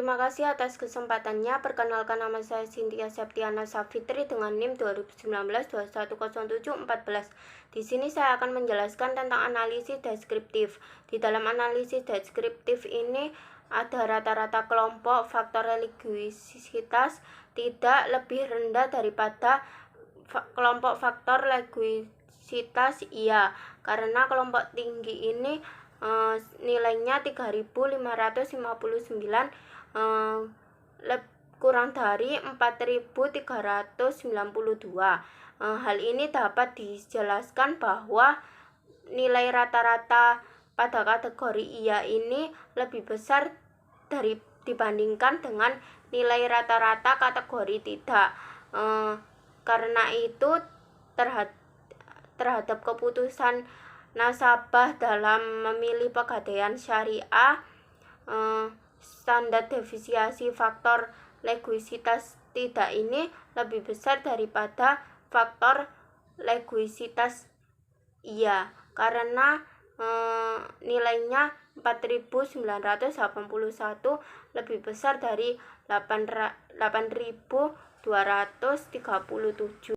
Terima kasih atas kesempatannya. Perkenalkan, nama saya Cynthia Septiana Safitri dengan NIM 2019-210714. Di sini saya akan menjelaskan tentang analisis deskriptif. Di dalam analisis deskriptif ini ada rata-rata kelompok faktor religiusitas tidak lebih rendah daripada kelompok faktor religiusitas iya, karena kelompok tinggi ini nilainya 3559, kurang dari 4392. Hal ini dapat dijelaskan bahwa nilai rata-rata pada kategori iya ini lebih besar dibandingkan dengan nilai rata-rata kategori tidak. Karena itu terhadap keputusan nasabah dalam memilih pegadaian syariah, standar deviasi faktor religiusitas tidak ini lebih besar daripada faktor religiusitas iya, karena nilainya 4981 lebih besar dari 8237.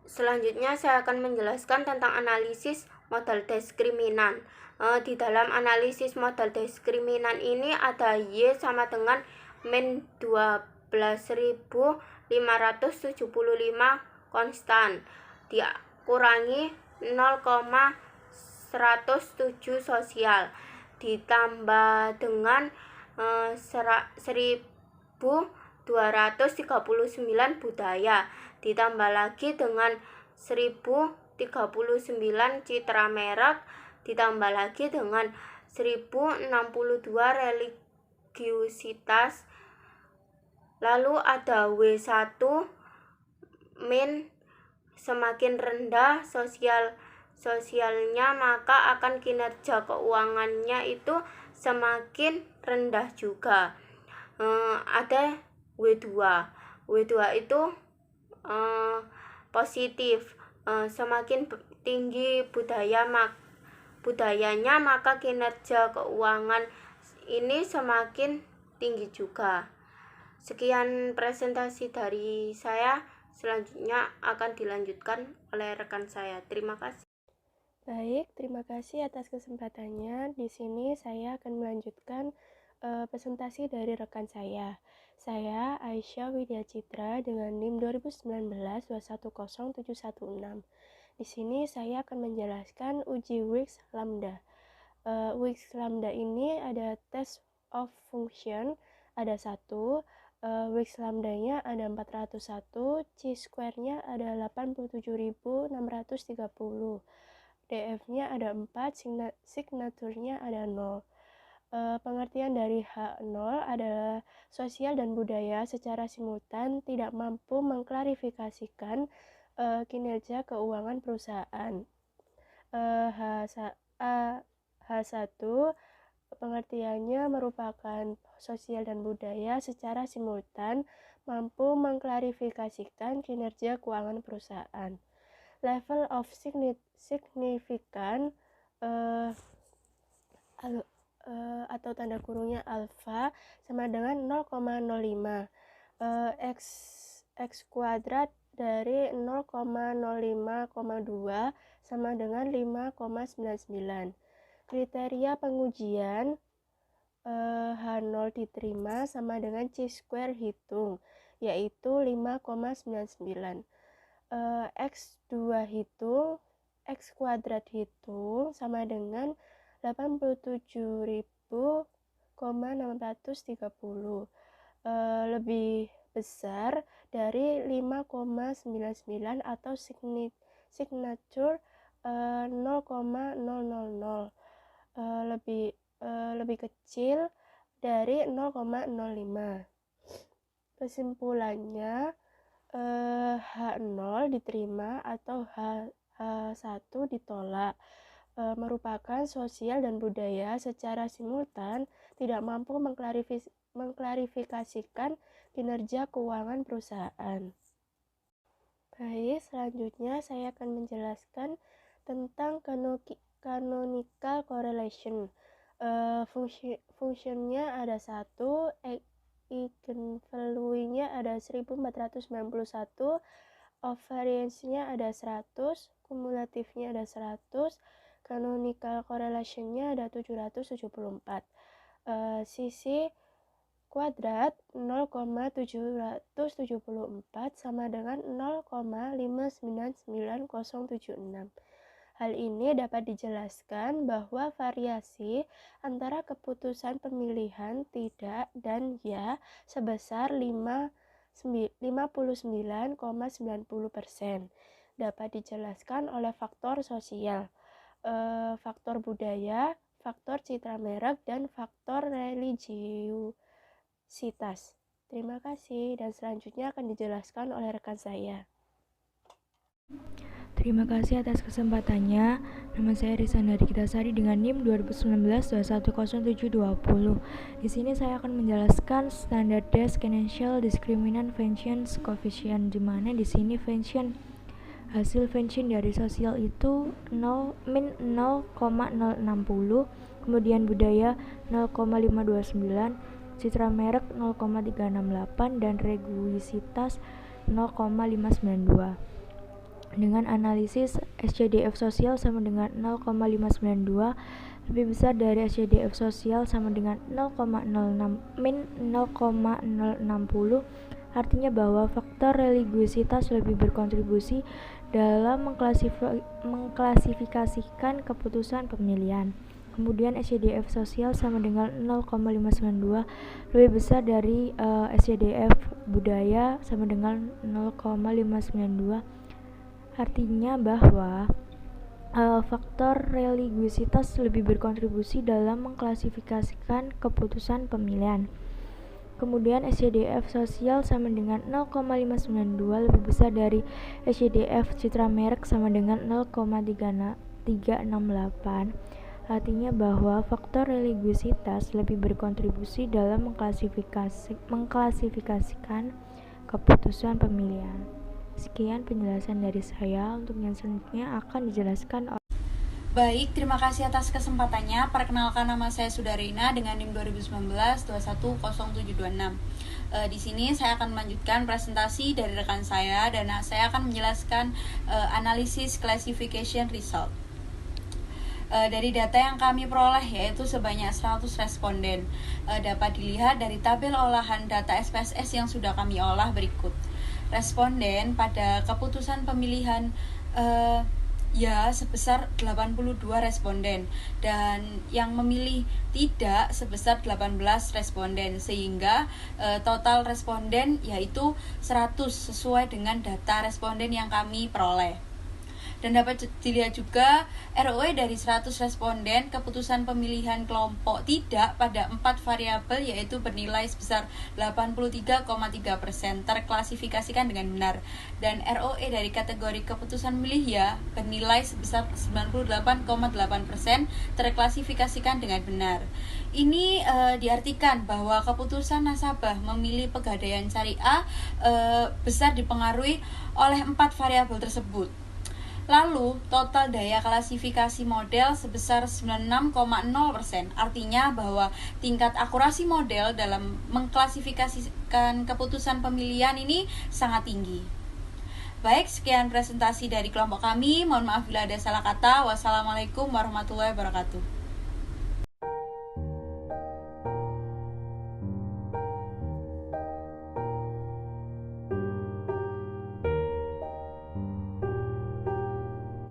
Selanjutnya saya akan menjelaskan tentang analisis modal diskriminan. Di dalam analisis modal diskriminan ini ada Y sama dengan min 12.575 konstan dikurangi 0,107 sosial ditambah dengan 1239 budaya ditambah lagi dengan 1039 citra merek ditambah lagi dengan 1062 religiusitas. Lalu ada W1 min semakin rendah sosialnya, maka akan kinerja keuangannya itu semakin rendah juga. Ada W2 itu positif, semakin tinggi budayanya maka kinerja keuangan ini semakin tinggi juga. Sekian presentasi dari saya, selanjutnya akan dilanjutkan oleh rekan saya. Terima kasih. Baik, terima kasih atas kesempatannya. Di sini saya akan melanjutkan presentasi dari rekan saya. Saya Aisyah Widya Citra dengan NIM 2019-210716. Di sini saya akan menjelaskan uji Wix Lambda. Wix Lambda ini ada test of function, ada 1, Wix Lambda-nya ada 401, chi-square-nya ada 87.630, DF-nya ada 4, signaturnya ada 0. Pengertian dari H0 adalah sosial dan budaya secara simultan tidak mampu mengklarifikasikan kinerja keuangan perusahaan. H1 pengertiannya merupakan sosial dan budaya secara simultan mampu mengklarifikasikan kinerja keuangan perusahaan. Level of significance atau tanda kurungnya alfa sama dengan 0,05. X kuadrat dari 0,05,2 sama dengan 5,99. Kriteria pengujian H0 diterima sama dengan chi-square hitung, yaitu 5,99. X2 hitung, X kuadrat hitung sama dengan 87.630, lebih besar dari 5,99 atau signature 0,000, lebih kecil dari 0,05. Kesimpulannya, H0 diterima atau H1 ditolak. Merupakan sosial dan budaya secara simultan tidak mampu mengklarifikasikan kinerja keuangan perusahaan. Baik, selanjutnya saya akan menjelaskan tentang canonical correlation. Fungsinya ada 1, eigenvalue-nya ada 1491, ovariance-nya ada 100, kumulatifnya ada 100, canonical correlation-nya ada 774. Sisi kuadrat 0,774 sama dengan 0,599076. Hal ini dapat dijelaskan bahwa variasi antara keputusan pemilihan tidak dan ya sebesar 59,90%. Dapat dijelaskan oleh faktor sosial, faktor budaya, faktor citra merek, dan faktor religiusitas. Terima kasih, dan selanjutnya akan dijelaskan oleh rekan saya. Terima kasih atas kesempatannya. Nama saya Rizana Dikitasari dengan NIM 2019-210720. Di sini saya akan menjelaskan standardized financial discriminant Functions coefficient, di mana di sini function hasil function dari sosial itu min 0,060, kemudian budaya 0,529, citra merek 0,368, dan regulisitas 0,592. Dengan analisis SCDF sosial sama dengan 0,592 lebih besar dari SCDF sosial sama dengan 0,06 min 0,060, artinya bahwa faktor religiusitas lebih berkontribusi dalam mengklasifikasikan keputusan pemilihan. Kemudian SCDF sosial sama dengan 0,592 lebih besar dari SCDF budaya sama dengan 0,592, artinya bahwa faktor religiusitas lebih berkontribusi dalam mengklasifikasikan keputusan pemilihan. Kemudian SCDF sosial sama dengan 0,592 lebih besar dari SCDF citra merek sama dengan 0,368, artinya bahwa faktor religiusitas lebih berkontribusi dalam mengklasifikasikan keputusan pemilihan. Sekian penjelasan dari saya. Untuk yang selanjutnya akan dijelaskan oleh... Baik, terima kasih atas kesempatannya. Perkenalkan, nama saya Sudarina dengan NIM 2019-210726. Di sini saya akan melanjutkan presentasi dari rekan saya dan saya akan menjelaskan analisis classification result. Dari data yang kami peroleh yaitu sebanyak 100 responden. Dapat dilihat dari tabel olahan data SPSS yang sudah kami olah berikut. Responden pada keputusan pemilihan ya sebesar 82 responden dan yang memilih tidak sebesar 18 responden, sehingga total responden yaitu 100 sesuai dengan data responden yang kami peroleh. Dan dapat dilihat juga ROE dari 100 responden keputusan pemilihan kelompok tidak pada 4 variabel yaitu bernilai sebesar 83,3% terklasifikasikan dengan benar, dan ROE dari kategori keputusan milih ya bernilai sebesar 98,8% terklasifikasikan dengan benar. Ini diartikan bahwa keputusan nasabah memilih Pegadaian Syariah besar dipengaruhi oleh 4 variabel tersebut. Lalu, total daya klasifikasi model sebesar 96,0%, artinya bahwa tingkat akurasi model dalam mengklasifikasikan keputusan pemilihan ini sangat tinggi. Baik, sekian presentasi dari kelompok kami. Mohon maaf bila ada salah kata. Wassalamualaikum warahmatullahi wabarakatuh.